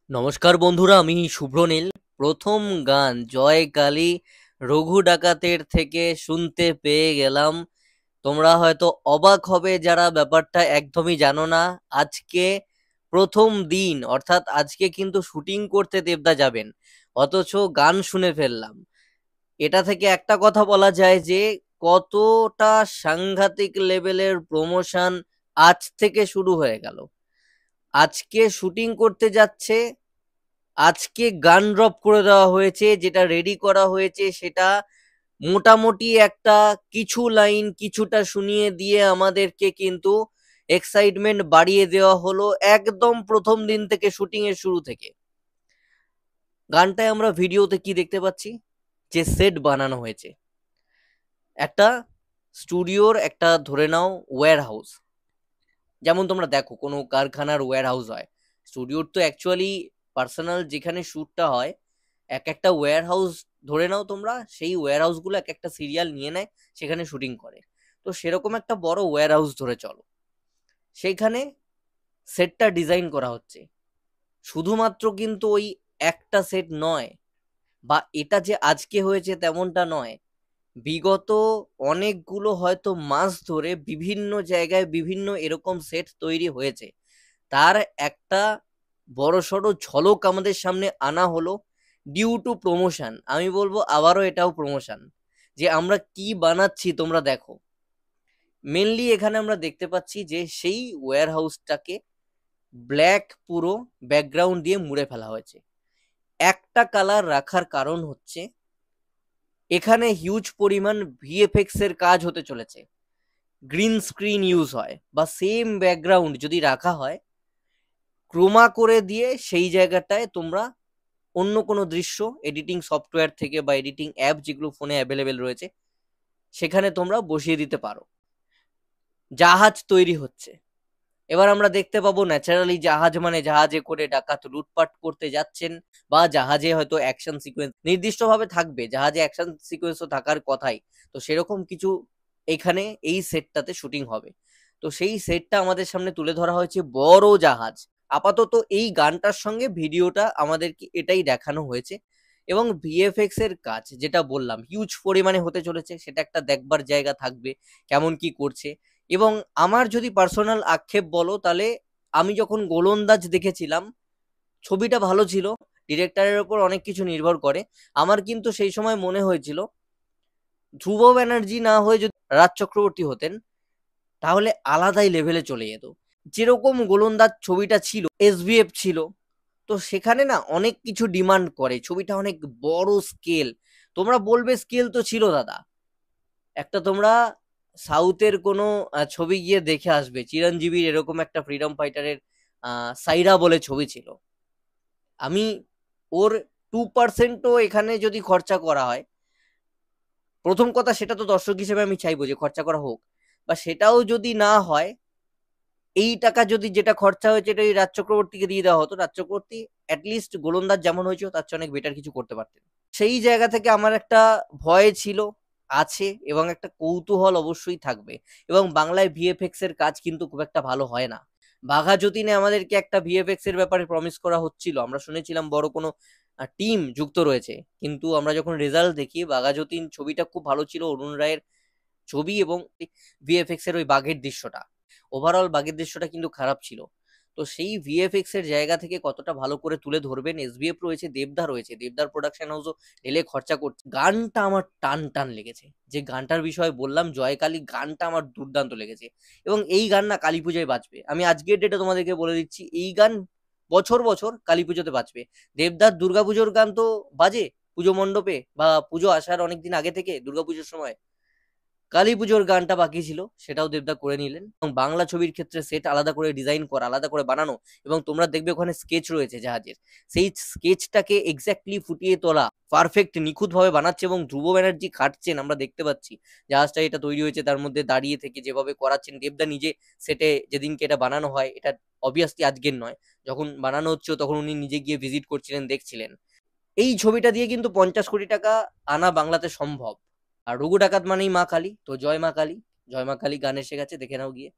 নমস্কার বন্ধুরা, আমি শুভ্রনীল। প্রথম গান জয় কালী রঘু ডাকাতের থেকে শুনতে পেয়ে গেলাম। তোমরা হয়তো অবাক হবে যারা ব্যাপারটা একদমই জানো না। আজকে প্রথম দিন, অর্থাৎ আজকে কিন্তু শুটিং করতে দেবদা যাবেন, অথচ গান শুনে ফেললাম। এটা থেকে একটা কথা বলা যায় যে কতটা সাংঘাতিক লেভেলের প্রমোশন আজ থেকে শুরু হয়ে গেল। আজকে শুটিং করতে যাচ্ছে, আজকে গান ড্রপ করে দেওয়া হয়েছে, যেটা রেডি করা হয়েছে সেটা মোটামুটি একটা কিছু লাইন কিছুটা শুনিয়ে দিয়ে আমাদেরকে কিন্তু এক্সাইটমেন্ট বাড়িয়ে দেওয়া হলো একদম প্রথম দিন থেকে, শুটিং এর শুরু থেকে। গানটায় আমরা ভিডিওতে কি দেখতে পাচ্ছি, যে সেট বানানো হয়েছে একটা স্টুডিওর, একটা ধরে নাও ওয়্যার হাউস। যেমন তোমরা দেখো কোনো কারখানার ওয়্যার হাউস হয়, স্টুডিওর তো অ্যাকচুয়ালি পার্সোনাল যেখানে শ্যুটটা হয়, এক একটা ওয়্যার হাউস ধরে নাও তোমরা, সেই ওয়্যার হাউসগুলো এক একটা সিরিয়াল নিয়ে নেয়, সেখানে শুটিং করে। তো সেরকম একটা বড় ওয়্যার হাউস ধরে চলো, সেইখানে সেটটা ডিজাইন করা হচ্ছে। শুধুমাত্র কিন্তু ওই একটা সেট নয়, বা এটা যে আজকে হয়েছে তেমনটা নয়। বিগত অনেকগুলো হয়তো মাস ধরে বিভিন্ন জায়গায় বিভিন্ন এরকম সেট তৈরি হয়েছে। তার একটা বড়সড় ঝলক আমাদের সামনে আনা হলো ডিউ টু প্রমোশন। আমি বলবো আবারও এটাও প্রমোশন, যে আমরা কি বানাচ্ছি তোমরা দেখো। মেনলি এখানে আমরা দেখতে পাচ্ছি যে সেই ওয়্যার হাউসটাকে ব্ল্যাক পুরো ব্যাকগ্রাউন্ড দিয়ে মুড়ে ফেলা হয়েছে। একটা কালার রাখার কারণ হচ্ছে এখানে হিউজ পরিমাণ ভিএফএক্স এর কাজ হতে চলেছে। গ্রিন স্ক্রিন ইউজ হয়, বা সেম ব্যাকগ্রাউন্ড যদি রাখা হয়, ক্রোমা করে দিয়ে সেই জায়গাটায় তোমরা অন্য কোনো দৃশ্য এডিটিং সফটওয়্যার থেকে বা এডিটিং অ্যাপ যেগুলো ফোনে অ্যাভেলেবেল রয়েছে সেখানে তোমরা বসিয়ে দিতে পারো। জাহাজ তৈরি হচ্ছে, এবার আমরা দেখতে পাবো ন্যাচারালি জাহাজ মানে জাহাজে করে ডাকাত লুটপাট করতে যাচ্ছেন, বা জাহাজে হয়তো অ্যাকশন সিকোয়েন্স নির্দিষ্টভাবে থাকবে, জাহাজে অ্যাকশন সিকোয়েন্সও থাকার কথাই। তো সেরকম কিছু এখানে এই সেটটাতে শুটিং হবে। তো সেই সেটটা আমাদের সামনে তুলে ধরা হয়েছে, বড় জাহাজ। আপাতত এই গানটার সঙ্গে ভিডিওটা আমাদেরকে এটাই দেখানো হয়েছে, এবং ভিএফএক্স এর কাজ যেটা বললাম হিউজ পরিমাণে হতে চলেছে, সেটা একটা দেখবার জায়গা থাকবে কেমন কি করছে। এবং আমার যদি পার্সোনাল আক্ষেপ বলো, তাহলে আমি যখন গোলন্দাজ দেখেছিলাম, ছবিটা ভালো ছিল, ডিরেক্টরের ওপর অনেক কিছু নির্ভর করে। আমার কিন্তু সেই সময় মনে হয়েছিল ধ্রুব ব্যানার্জি না হয়ে যদি রাজ চক্রবর্তী হতেন, তাহলে আলাদাই লেভেলে চলে যেত। যেরকম গোলন্দাজ ছবিটা ছিল, এসভিএফ ছিল, তো সেখানে না অনেক কিছু ডিমান্ড করে, ছবিটা অনেক বড় স্কেল। তোমরা বলবে স্কেল তো ছিল দাদা, একটা তোমরা সাউথের কোনো ছবি গিয়ে দেখে আসবে, চিরঞ্জীবীর এরকম একটা ফ্রিডম ফাইটারের সাইরা বলে ছবি ছিল। আমি ওর 2%ও এখানে যদি খরচা করা হয়, প্রথম কথা সেটা তো দর্শক হিসেবে আমি চাইবো যে খরচা করা হোক, বা সেটাও যদি না হয়, এই টাকা যদি যেটা খরচা হয়েছে এটা রাজ চক্রবর্তীকে দিয়ে দেওয়া হতো, রাজ চক্রবর্তী অ্যাটলিস্ট গোলন্দাজ যেমন হয়েছিল তার চেয়ে অনেক বেটার কিছু করতে পারতেন। সেই জায়গা থেকে আমার একটা ভয় ছিল, আছে, এবং একটা কৌতূহল অবশ্যই থাকবে। এবং বাংলায় ভিএফএক্স এর কাজ কিন্তু খুব একটা ভালো হয় না। বাঘা যতীনে আমাদেরকে একটা ভিএফএক্স এর ব্যাপারে প্রমিস করা হচ্ছিল, আমরা শুনেছিলাম বড় কোনো টিম যুক্ত রয়েছে, কিন্তু আমরা যখন রেজাল্ট দেখি বাঘা যতীন ছবিটা খুব ভালো ছিল, অরুণ রায়ের ছবি, এবং ভিএফএক্স এর ওই বাঘের দৃশ্যটা, ওভারঅল বাঘের দৃশ্যটা কিন্তু খারাপ ছিল। তো সেই ভিএফএক্স এর জায়গা থেকে কতটা ভালো করে তুলে ধরবেন, এসবিএফ রয়েছে, দেবদা রয়েছে, দেবদার প্রোডাকশন হাউসও ঢেলে খরচা করছে। গানটা আমার টান টান লেগেছে, যে গানটার বিষয়ে বললাম জয়কালী, গানটা আমার দুর্দান্ত লেগেছে। এবং এই গান না কালী পুজোয় বাজবে, আমি আজকের ডেটে তোমাদেরকে বলে দিচ্ছি, এই গান বছর বছর কালী পুজোতে বাজবে। দেবদার দুর্গাপুজোর গান তো বাজে পুজো মণ্ডপে, বা পুজো আসার অনেকদিন আগে থেকে, দুর্গাপুজোর সময়। কালী পুজোর গানটা বাকি ছিল, সেটাও দেবদা করে নিলেন। এবং বাংলা ছবির ক্ষেত্রে সেট আলাদা করে ডিজাইন করা, আলাদা করে বানানো, এবং তোমরা দেখবে ওখানে স্কেচ রয়েছে জাহাজের, সেই স্কেচটাকে এক্স্যাক্টলি ফুটিয়ে তোলা, পারফেক্ট নিখুঁত ভাবে বানাচ্ছে, এবং ধ্রুব ব্যানার্জি খাটছেন, আমরা দেখতে পাচ্ছি জাহাজটা এটা তৈরি হয়েছে তার মধ্যে দাঁড়িয়ে থেকে যেভাবে করাচ্ছেন দেবদা নিজে। সেটে যেদিনকে এটা বানানো হয়, এটা অবভিয়াসলি আজকের নয়, যখন বানানো হচ্ছে তখন উনি নিজে গিয়ে ভিজিট করছিলেন, দেখছিলেন। এই ছবিটা দিয়ে কিন্তু 50 কোটি টাকা আনা বাংলাতে সম্ভব। আর রঘু ডাকাত মানেই মা কালী, তো জয় মা কালী, জয় মা কালী গান এসে গেছে, দেখে নাও গিয়ে।